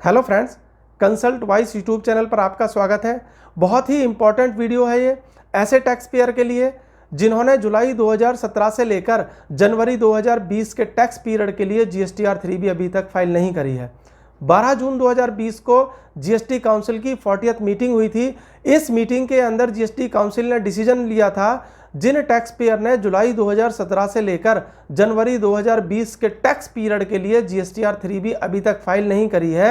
Hello friends, consult vice YouTube channel पर आपका स्वागत है। बहुत ही इम्पॉर्टेंट वीडियो है ये ऐसे टैक्स पेयर के लिए जिन्होंने जुलाई 2017 से लेकर जनवरी 2020 के टैक्स पीरियड के लिए GSTR 3B अभी तक फाइल नहीं करी है। 12 जून 2020 को GST काउंसिल की 40th मीटिंग हुई थी। इस मीटिंग के अंदर GST काउंसिल ने डिसीजन लिया था जिन टैक्स पेयर ने जुलाई 2017 से लेकर जनवरी 2020 के टैक्स पीरियड के लिए GSTR 3B अभी तक फाइल नहीं करी है,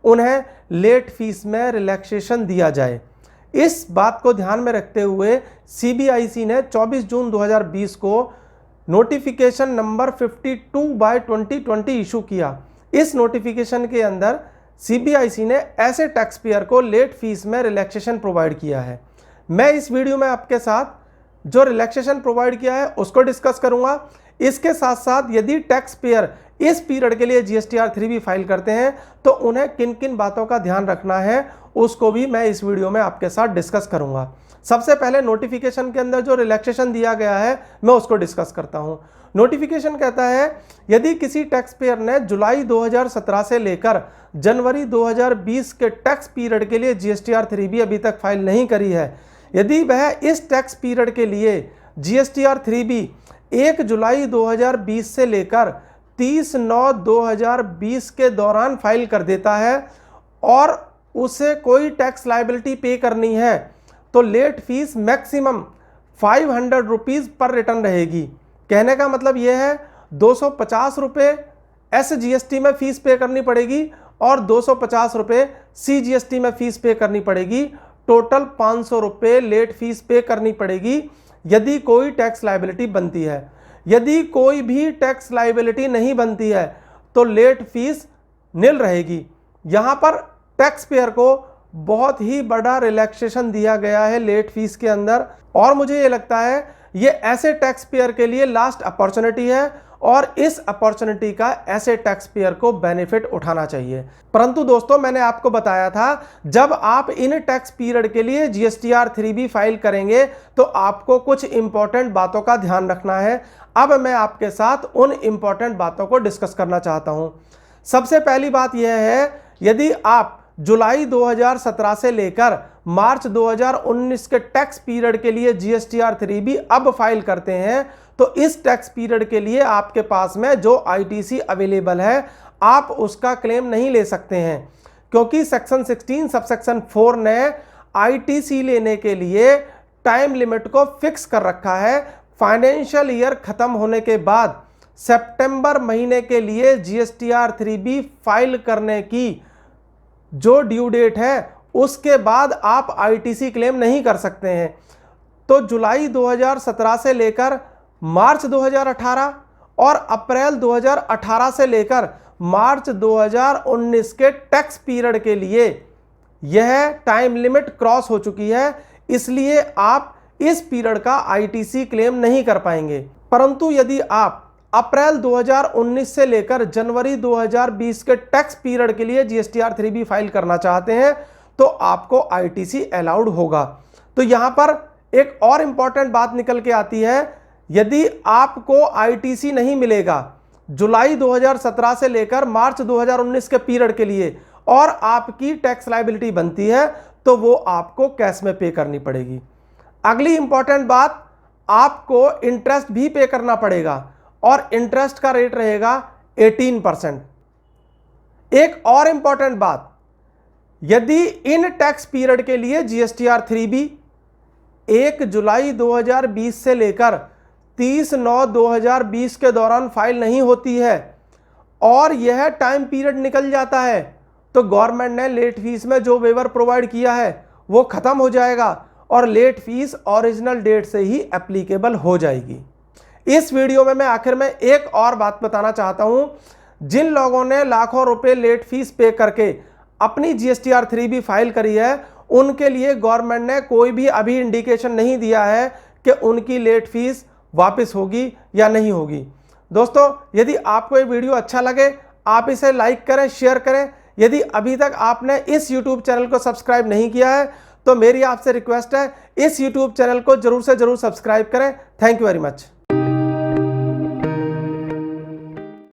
उन्हें लेट फीस में रिलैक्सेशन दिया जाए। इस बात को ध्यान में रखते हुए CBIC ने 24 जून 2020 को नोटिफिकेशन नंबर 52/2020 इशू किया। इस नोटिफिकेशन के अंदर CBIC ने ऐसे टैक्स पेयर को लेट फीस में रिलैक्सेशन प्रोवाइड किया है। मैं इस वीडियो में आपके साथ जो रिलैक्सेशन प्रोवाइड किया है उसको डिस्कस करूंगा। इसके साथ साथ यदि टैक्स पेयर इस पीरियड के लिए GSTR 3B फाइल करते हैं तो उन्हें किन किन बातों का ध्यान रखना है उसको भी मैं इस वीडियो में आपके साथ डिस्कस करूंगा। सबसे पहले नोटिफिकेशन के अंदर जो रिलैक्सेशन दिया गया है मैं उसको डिस्कस करता हूं। नोटिफिकेशन कहता है यदि किसी टैक्स पेयर ने जुलाई 2017 से लेकर जनवरी 2020 के टैक्स पीरियड के लिए GSTR 3B अभी तक फाइल नहीं करी है, यदि वह इस टैक्स पीरियड के लिए GSTR 3B 1 जुलाई 2020 से लेकर 30/9/2020 के दौरान फाइल कर देता है और उसे कोई टैक्स लायबिलिटी पे करनी है तो लेट फीस मैक्सिमम 500 रुपीज़ पर रिटर्न रहेगी। कहने का मतलब यह है 250 रुपये SGST में फीस पे करनी पड़ेगी और 250 रुपये CGST में फीस पे करनी पड़ेगी। टोटल 500 रुपये लेट फीस पे करनी पड़ेगी यदि कोई टैक्स लायबिलिटी बनती है। यदि कोई भी टैक्स लायबिलिटी नहीं बनती है तो लेट फीस निल रहेगी। यहाँ पर टैक्स पेयर को बहुत ही बड़ा रिलैक्सेशन दिया गया है लेट फीस के अंदर, और मुझे ये लगता है ये ऐसे टैक्स पेयर के लिए लास्ट अपॉर्चुनिटी है और इस अपॉर्चुनिटी का ऐसे टैक्स पेयर को बेनिफिट उठाना चाहिए। परंतु दोस्तों, मैंने आपको बताया था जब आप इन टैक्स पीरियड के लिए GSTR 3B फाइल करेंगे तो आपको कुछ इंपॉर्टेंट बातों का ध्यान रखना है। अब मैं आपके साथ उन इंपॉर्टेंट बातों को डिस्कस करना चाहता हूं। सबसे पहली बात यह है, यदि आप जुलाई 2017 से लेकर मार्च 2019 के टैक्स पीरियड के लिए GSTR 3B अब फाइल करते हैं तो इस टैक्स पीरियड के लिए आपके पास में जो ITC अवेलेबल है आप उसका क्लेम नहीं ले सकते हैं, क्योंकि सेक्शन 16 सबसेक्शन 4 ने ITC लेने के लिए टाइम लिमिट को फिक्स कर रखा है। फाइनेंशियल ईयर खत्म होने के बाद सितंबर महीने के लिए GSTR 3B फाइल करने की जो ड्यू डेट है उसके बाद आप ITC क्लेम नहीं कर सकते हैं। तो जुलाई 2017 से लेकर मार्च 2018 और अप्रैल 2018 से लेकर मार्च 2019 के टैक्स पीरियड के लिए यह टाइम लिमिट क्रॉस हो चुकी है, इसलिए आप इस पीरियड का ITC क्लेम नहीं कर पाएंगे। परंतु यदि आप अप्रैल 2019 से लेकर जनवरी 2020 के टैक्स पीरियड के लिए GSTR 3B फाइल करना चाहते हैं तो आपको ITC अलाउड होगा। तो यहां पर एक और इंपॉर्टेंट बात निकल के आती है, यदि आपको ITC नहीं मिलेगा जुलाई 2017 से लेकर मार्च 2019 के पीरियड के लिए और आपकी टैक्स लायबिलिटी बनती है तो वो आपको कैश में पे करनी पड़ेगी। अगली इंपॉर्टेंट बात, आपको इंटरेस्ट भी पे करना पड़ेगा और इंटरेस्ट का रेट रहेगा 18%। एक और इंपॉर्टेंट बात, यदि इन टैक्स पीरियड के लिए GSTR 3B 1 जुलाई 2020 से लेकर 30/9/2020 के दौरान फाइल नहीं होती है और यह टाइम पीरियड निकल जाता है तो गवर्नमेंट ने लेट फीस में जो वेवर प्रोवाइड किया है वो खत्म हो जाएगा और लेट फीस ओरिजिनल डेट से ही एप्लीकेबल हो जाएगी। इस वीडियो में मैं आखिर में एक और बात बताना चाहता हूं, जिन लोगों ने लाखों रुपए लेट फीस पे करके अपनी GSTR 3B फाइल करी है उनके लिए गवर्नमेंट ने कोई भी अभी इंडिकेशन नहीं दिया है कि उनकी लेट फीस वापस होगी या नहीं होगी। दोस्तों, यदि आपको ये वीडियो अच्छा लगे आप इसे लाइक करें, शेयर करें। यदि अभी तक आपने इस YouTube चैनल को सब्सक्राइब नहीं किया है तो मेरी आपसे रिक्वेस्ट है इस YouTube चैनल को जरूर से जरूर सब्सक्राइब करें। Thank you very much.